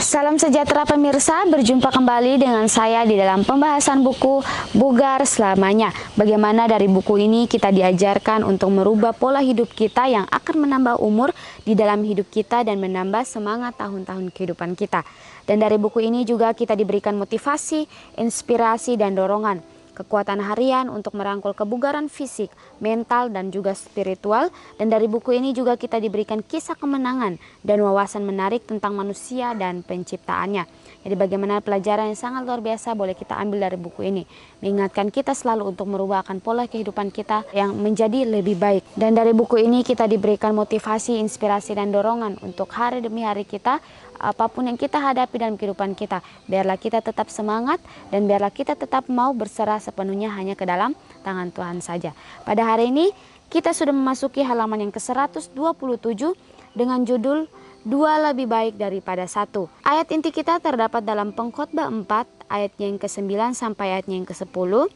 Salam sejahtera pemirsa, berjumpa kembali dengan saya di dalam pembahasan buku Bugar Selamanya. Bagaimana dari buku ini kita diajarkan untuk merubah pola hidup kita yang akan menambah umur di dalam hidup kita dan menambah semangat tahun-tahun kehidupan kita. Dan dari buku ini juga kita diberikan motivasi, inspirasi, dan dorongan. Kekuatan harian untuk merangkul kebugaran fisik, mental, dan juga spiritual. Dan dari buku ini juga kita diberikan kisah kemenangan dan wawasan menarik tentang manusia dan penciptaannya. Jadi bagaimana pelajaran yang sangat luar biasa boleh kita ambil dari buku ini. Mengingatkan kita selalu untuk merubahkan pola kehidupan kita yang menjadi lebih baik. Dan dari buku ini kita diberikan motivasi, inspirasi, dan dorongan untuk hari demi hari kita. Apapun yang kita hadapi dalam kehidupan kita, biarlah kita tetap semangat dan biarlah kita tetap mau berserah sepenuhnya hanya ke dalam tangan Tuhan saja. Pada hari ini kita sudah memasuki halaman yang ke-127 dengan judul Dua lebih baik daripada satu. Ayat inti kita terdapat dalam Pengkhotbah 4 ayat yang ke-9 sampai ayat yang ke-10.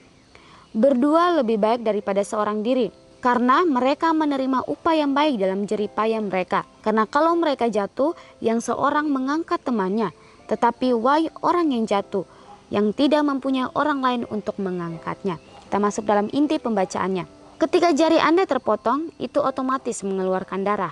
Berdua lebih baik daripada seorang diri, karena mereka menerima upah yang baik dalam jerih payah mereka. Karena kalau mereka jatuh, yang seorang mengangkat temannya. Tetapi wahai orang yang jatuh, yang tidak mempunyai orang lain untuk mengangkatnya. Kita masuk dalam inti pembacaannya. Ketika jari Anda terpotong, itu otomatis mengeluarkan darah.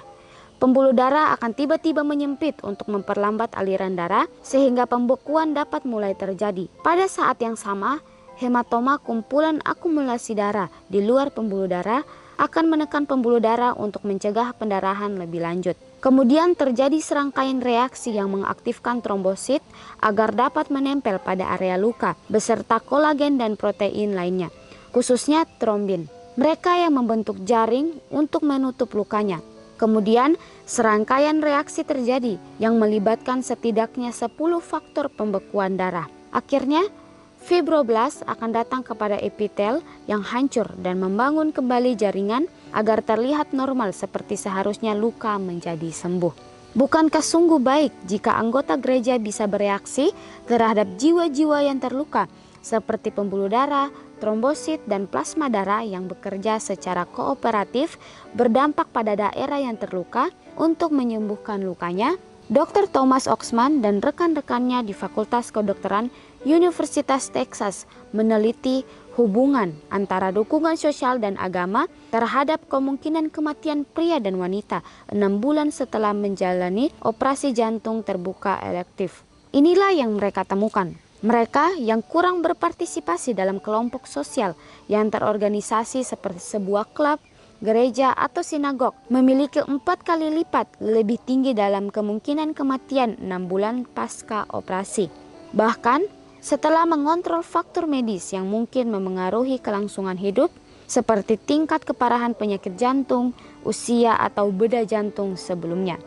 Pembuluh darah akan tiba-tiba menyempit untuk memperlambat aliran darah, sehingga pembekuan dapat mulai terjadi. Pada saat yang sama, hematoma, kumpulan akumulasi darah di luar pembuluh darah, akan menekan pembuluh darah untuk mencegah pendarahan lebih lanjut. Kemudian terjadi serangkaian reaksi yang mengaktifkan trombosit agar dapat menempel pada area luka, beserta kolagen dan protein lainnya, khususnya trombin. Mereka yang membentuk jaring untuk menutup lukanya. Kemudian serangkaian reaksi terjadi yang melibatkan setidaknya 10 faktor pembekuan darah. Akhirnya, fibroblast akan datang kepada epitel yang hancur dan membangun kembali jaringan agar terlihat normal seperti seharusnya luka menjadi sembuh. Bukankah sungguh baik jika anggota gereja bisa bereaksi terhadap jiwa-jiwa yang terluka seperti pembuluh darah, trombosit, dan plasma darah yang bekerja secara kooperatif berdampak pada daerah yang terluka untuk menyembuhkan lukanya? Dr. Thomas Oxman dan rekan-rekannya di Fakultas Kedokteran Universitas Texas meneliti hubungan antara dukungan sosial dan agama terhadap kemungkinan kematian pria dan wanita 6 bulan setelah menjalani operasi jantung terbuka elektif. Inilah yang mereka temukan. Mereka yang kurang berpartisipasi dalam kelompok sosial yang terorganisasi seperti sebuah klub, gereja, atau sinagog memiliki 4 kali lipat lebih tinggi dalam kemungkinan kematian 6 bulan pasca operasi. Bahkan setelah mengontrol faktor medis yang mungkin memengaruhi kelangsungan hidup seperti tingkat keparahan penyakit jantung, usia, atau bedah jantung sebelumnya.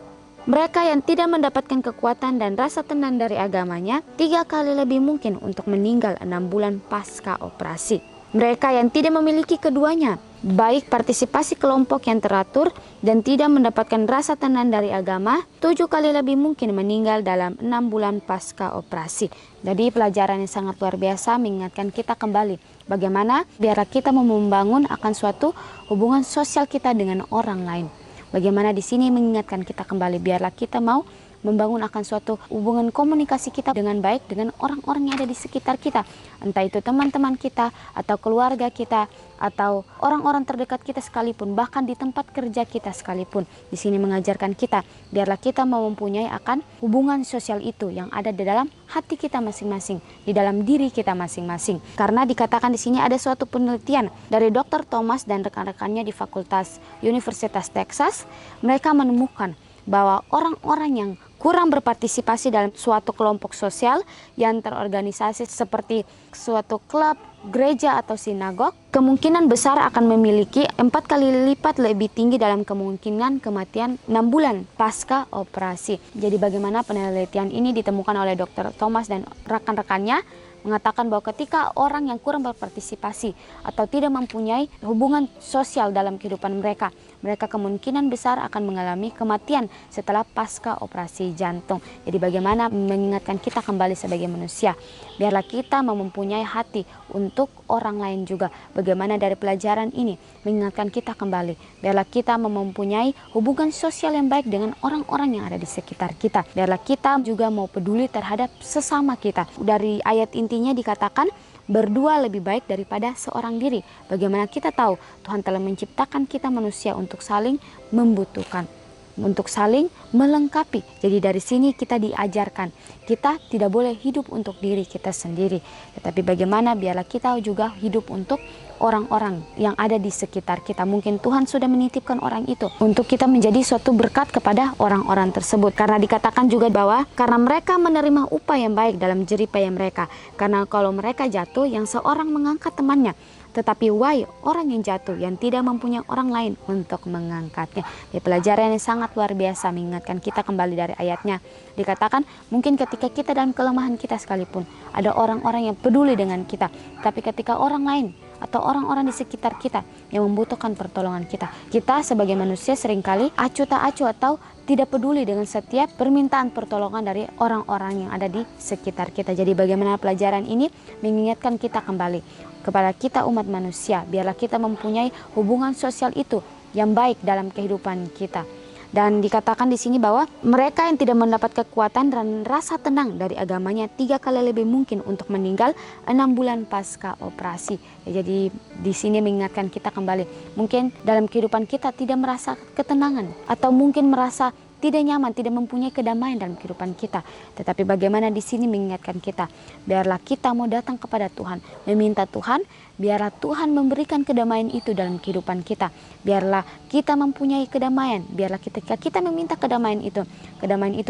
Mereka yang tidak mendapatkan kekuatan dan rasa tenang dari agamanya 3 kali lebih mungkin untuk meninggal 6 bulan pasca operasi. Mereka yang tidak memiliki keduanya, baik partisipasi kelompok yang teratur dan tidak mendapatkan rasa tenang dari agama, 7 kali lebih mungkin meninggal dalam 6 bulan pasca operasi. Jadi pelajaran yang sangat luar biasa mengingatkan kita kembali bagaimana biar kita membangun akan suatu hubungan sosial kita dengan orang lain. Bagaimana di sini mengingatkan kita kembali biarlah kita mau membangun akan suatu hubungan komunikasi kita dengan baik dengan orang-orang yang ada di sekitar kita. Entah itu teman-teman kita atau keluarga kita atau orang-orang terdekat kita sekalipun, bahkan di tempat kerja kita sekalipun. Di sini mengajarkan kita biarlah kita mau mempunyai akan hubungan sosial itu yang ada di dalam hati kita masing-masing, di dalam diri kita masing-masing. Karena dikatakan di sini ada suatu penelitian dari Dr. Thomas dan rekan-rekannya di Fakultas Universitas Texas. Mereka menemukan bahwa orang-orang yang kurang berpartisipasi dalam suatu kelompok sosial yang terorganisasi seperti suatu klub, gereja, atau sinagog, kemungkinan besar akan memiliki 4 kali lipat lebih tinggi dalam kemungkinan kematian 6 bulan pasca operasi. Jadi bagaimana penelitian ini ditemukan oleh Dr. Thomas dan rekan-rekannya? mengatakan bahwa ketika orang yang kurang berpartisipasi atau tidak mempunyai hubungan sosial dalam kehidupan mereka, mereka kemungkinan besar akan mengalami kematian setelah pasca operasi jantung. Jadi bagaimana mengingatkan kita kembali sebagai manusia, biarlah kita mempunyai hati untuk orang lain juga. Bagaimana dari pelajaran ini mengingatkan kita kembali, biarlah kita mempunyai hubungan sosial yang baik dengan orang-orang yang ada di sekitar kita. Biarlah kita juga mau peduli terhadap sesama kita. Dari ayat intinya dikatakan, berdua lebih baik daripada seorang diri. Bagaimana kita tahu Tuhan telah menciptakan kita manusia untuk saling membutuhkan, untuk saling melengkapi. Jadi dari sini kita diajarkan, kita tidak boleh hidup untuk diri kita sendiri, tetapi bagaimana biarlah kita juga hidup untuk orang-orang yang ada di sekitar kita. Mungkin Tuhan sudah menitipkan orang itu untuk kita menjadi suatu berkat kepada orang-orang tersebut. Karena dikatakan juga bahwa karena mereka menerima upah yang baik dalam jeripaya mereka. Karena kalau mereka jatuh, yang seorang mengangkat temannya. Tetapi wahai orang yang jatuh, yang tidak mempunyai orang lain untuk mengangkatnya. Di pelajaran yang sangat luar biasa mengingatkan kita kembali dari ayatnya. Dikatakan mungkin ketika kita dalam kelemahan kita sekalipun, ada orang-orang yang peduli dengan kita. Tapi ketika orang lain atau orang-orang di sekitar kita yang membutuhkan pertolongan kita, kita sebagai manusia seringkali acuh tak acuh atau tidak peduli dengan setiap permintaan pertolongan dari orang-orang yang ada di sekitar kita. Jadi bagaimana pelajaran ini mengingatkan kita kembali kepada kita umat manusia, biarlah kita mempunyai hubungan sosial itu yang baik dalam kehidupan kita. Dan dikatakan di sini bahwa mereka yang tidak mendapat kekuatan dan rasa tenang dari agamanya 3 kali lebih mungkin untuk meninggal 6 bulan pasca operasi. Jadi di sini mengingatkan kita kembali, mungkin dalam kehidupan kita tidak merasa ketenangan atau mungkin merasa tidak nyaman, tidak mempunyai kedamaian dalam kehidupan kita. Tetapi bagaimana di sini mengingatkan kita, biarlah kita mau datang kepada Tuhan, meminta Tuhan, biarlah Tuhan memberikan kedamaian itu dalam kehidupan kita. Biarlah kita mempunyai kedamaian, biarlah ketika kita meminta kedamaian itu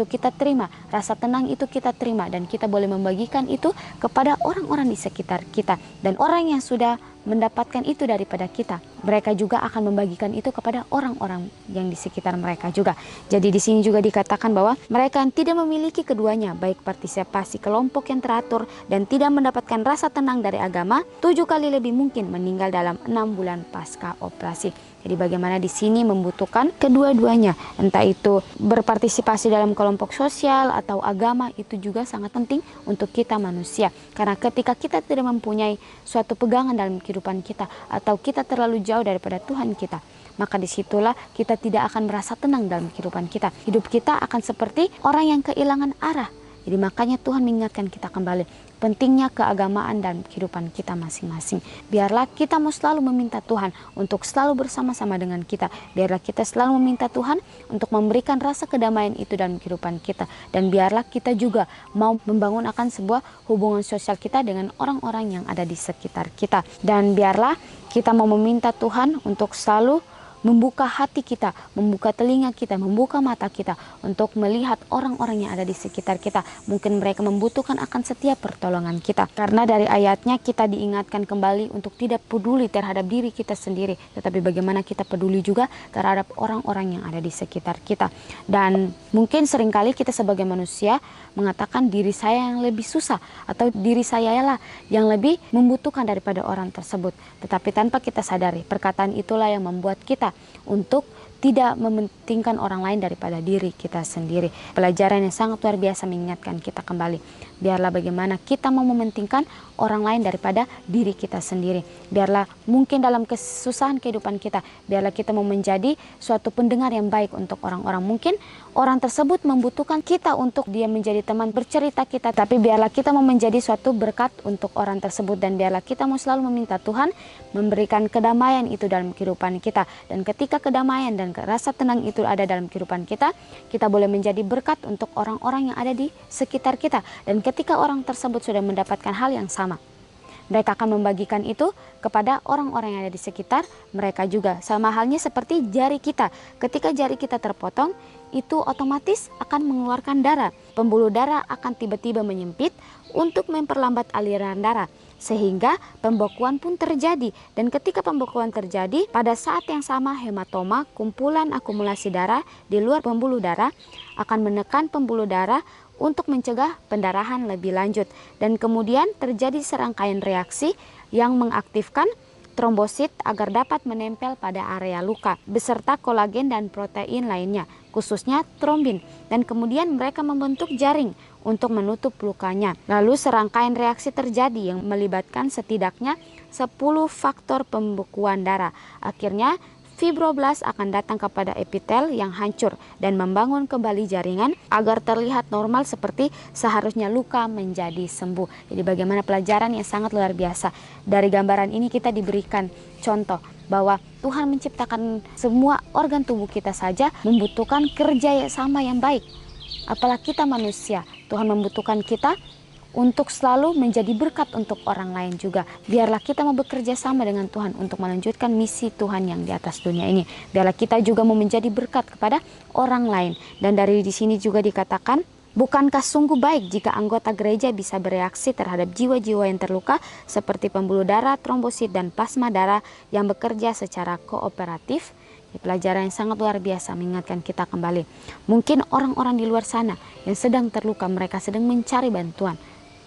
kita terima, rasa tenang itu kita terima, dan kita boleh membagikan itu kepada orang-orang di sekitar kita. Dan orang yang sudah mendapatkan itu daripada kita, mereka juga akan membagikan itu kepada orang-orang yang di sekitar mereka juga. Jadi di sini juga dikatakan bahwa mereka yang tidak memiliki keduanya, baik partisipasi kelompok yang teratur dan tidak mendapatkan rasa tenang dari agama, 7 kali lebih mungkin meninggal dalam 6 bulan pasca operasi. Jadi bagaimana di sini membutuhkan kedua-duanya, entah itu berpartisipasi dalam kelompok sosial atau agama, itu juga sangat penting untuk kita manusia. Karena ketika kita tidak mempunyai suatu pegangan dalam kehidupan kita atau kita terlalu jauh daripada Tuhan kita, maka disitulah kita tidak akan merasa tenang dalam kehidupan kita. Hidup kita akan seperti orang yang kehilangan arah. Jadi makanya Tuhan mengingatkan kita kembali pentingnya keagamaan dan kehidupan kita masing-masing. Biarlah kita mau selalu meminta Tuhan untuk selalu bersama-sama dengan kita. Biarlah kita selalu meminta Tuhan untuk memberikan rasa kedamaian itu dalam kehidupan kita. Dan biarlah kita juga mau membangun akan sebuah hubungan sosial kita dengan orang-orang yang ada di sekitar kita. Dan biarlah kita mau meminta Tuhan untuk selalu membuka hati kita, membuka telinga kita, membuka mata kita untuk melihat orang-orang yang ada di sekitar kita. Mungkin mereka membutuhkan akan setiap pertolongan kita. Karena dari ayatnya kita diingatkan kembali untuk tidak peduli terhadap diri kita sendiri, tetapi bagaimana kita peduli juga terhadap orang-orang yang ada di sekitar kita. Dan mungkin seringkali kita sebagai manusia mengatakan diri saya yang lebih susah atau diri saya lah yang lebih membutuhkan daripada orang tersebut. Tetapi tanpa kita sadari, perkataan itulah yang membuat kita untuk tidak mementingkan orang lain daripada diri kita sendiri. Pelajaran yang sangat luar biasa mengingatkan kita kembali. Biarlah bagaimana kita mau mementingkan orang lain daripada diri kita sendiri. Biarlah mungkin dalam kesusahan kehidupan kita, biarlah kita mau menjadi suatu pendengar yang baik untuk orang-orang. Mungkin orang tersebut membutuhkan kita untuk dia menjadi teman bercerita kita, tapi biarlah kita mau menjadi suatu berkat untuk orang tersebut. Dan biarlah kita mau selalu meminta Tuhan memberikan kedamaian itu dalam kehidupan kita. Dan ketika kedamaian dan rasa tenang itu ada dalam kehidupan kita, kita boleh menjadi berkat untuk orang-orang yang ada di sekitar kita. Dan ketika orang tersebut sudah mendapatkan hal yang sama, mereka akan membagikan itu kepada orang-orang yang ada di sekitar mereka juga. Sama halnya seperti jari kita. Ketika jari kita terpotong, itu otomatis akan mengeluarkan darah. Pembuluh darah akan tiba-tiba menyempit untuk memperlambat aliran darah, sehingga pembekuan pun terjadi. Dan ketika pembekuan terjadi, pada saat yang sama hematoma, kumpulan akumulasi darah di luar pembuluh darah, akan menekan pembuluh darah untuk mencegah pendarahan lebih lanjut. Dan kemudian terjadi serangkaian reaksi yang mengaktifkan trombosit agar dapat menempel pada area luka beserta kolagen dan protein lainnya, khususnya trombin, dan kemudian mereka membentuk jaring untuk menutup lukanya. Lalu serangkaian reaksi terjadi yang melibatkan setidaknya 10 faktor pembekuan darah. Akhirnya fibroblast akan datang kepada epitel yang hancur dan membangun kembali jaringan agar terlihat normal seperti seharusnya luka menjadi sembuh. Jadi bagaimana pelajaran yang sangat luar biasa. Dari gambaran ini kita diberikan contoh bahwa Tuhan menciptakan semua organ tubuh kita saja membutuhkan kerja yang sama yang baik. Apalagi kita manusia, Tuhan membutuhkan kita untuk selalu menjadi berkat untuk orang lain juga. Biarlah kita mau bekerja sama dengan Tuhan untuk melanjutkan misi Tuhan yang di atas dunia ini. Biarlah kita juga mau menjadi berkat kepada orang lain. Dan dari di sini juga dikatakan, bukankah sungguh baik jika anggota gereja bisa bereaksi terhadap jiwa-jiwa yang terluka seperti pembuluh darah, trombosit, dan plasma darah yang bekerja secara kooperatif? Pelajaran yang sangat luar biasa mengingatkan kita kembali. Mungkin orang-orang di luar sana yang sedang terluka, mereka sedang mencari bantuan,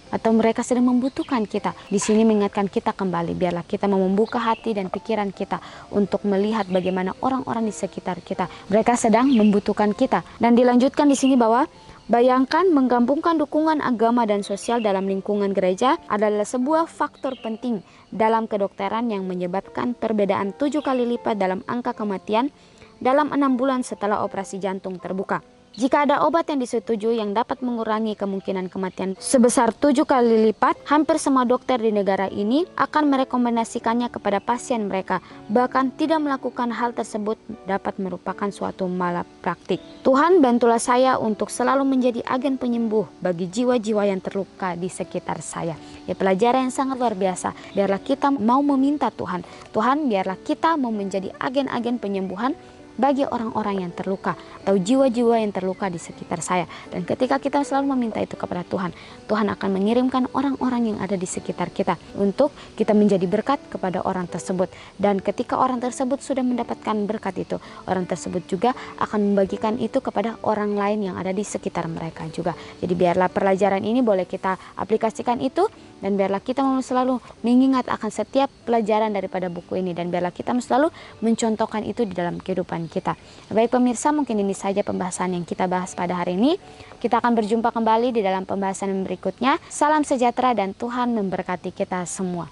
atau mereka sedang membutuhkan kita. Di sini mengingatkan kita kembali, biarlah kita mau membuka hati dan pikiran kita untuk melihat bagaimana orang-orang di sekitar kita, mereka sedang membutuhkan kita. Dan dilanjutkan di sini bahwa bayangkan menggabungkan dukungan agama dan sosial dalam lingkungan gereja adalah sebuah faktor penting dalam kedokteran yang menyebabkan perbedaan 7 kali lipat dalam angka kematian dalam 6 bulan setelah operasi jantung terbuka. Jika ada obat yang disetujui yang dapat mengurangi kemungkinan kematian sebesar 7 kali lipat, hampir semua dokter di negara ini akan merekomendasikannya kepada pasien mereka. Bahkan tidak melakukan hal tersebut dapat merupakan suatu malapraktik. Tuhan, bantulah saya untuk selalu menjadi agen penyembuh bagi jiwa-jiwa yang terluka di sekitar saya. Ya, pelajaran yang sangat luar biasa. Biarlah kita mau meminta Tuhan. Tuhan, biarlah kita mau menjadi agen-agen penyembuhan bagi orang-orang yang terluka atau jiwa-jiwa yang terluka di sekitar saya. Dan ketika kita selalu meminta itu kepada Tuhan, Tuhan akan mengirimkan orang-orang yang ada di sekitar kita untuk kita menjadi berkat kepada orang tersebut. Dan ketika orang tersebut sudah mendapatkan berkat itu, orang tersebut juga akan membagikan itu kepada orang lain yang ada di sekitar mereka juga. Jadi biarlah pelajaran ini boleh kita aplikasikan itu, dan biarlah kita selalu mengingat akan setiap pelajaran daripada buku ini, dan biarlah kita selalu mencontohkan itu di dalam kehidupan kita. Baik pemirsa, mungkin ini saja pembahasan yang kita bahas pada hari ini. Kita akan berjumpa kembali di dalam pembahasan berikutnya. Salam sejahtera dan Tuhan memberkati kita semua.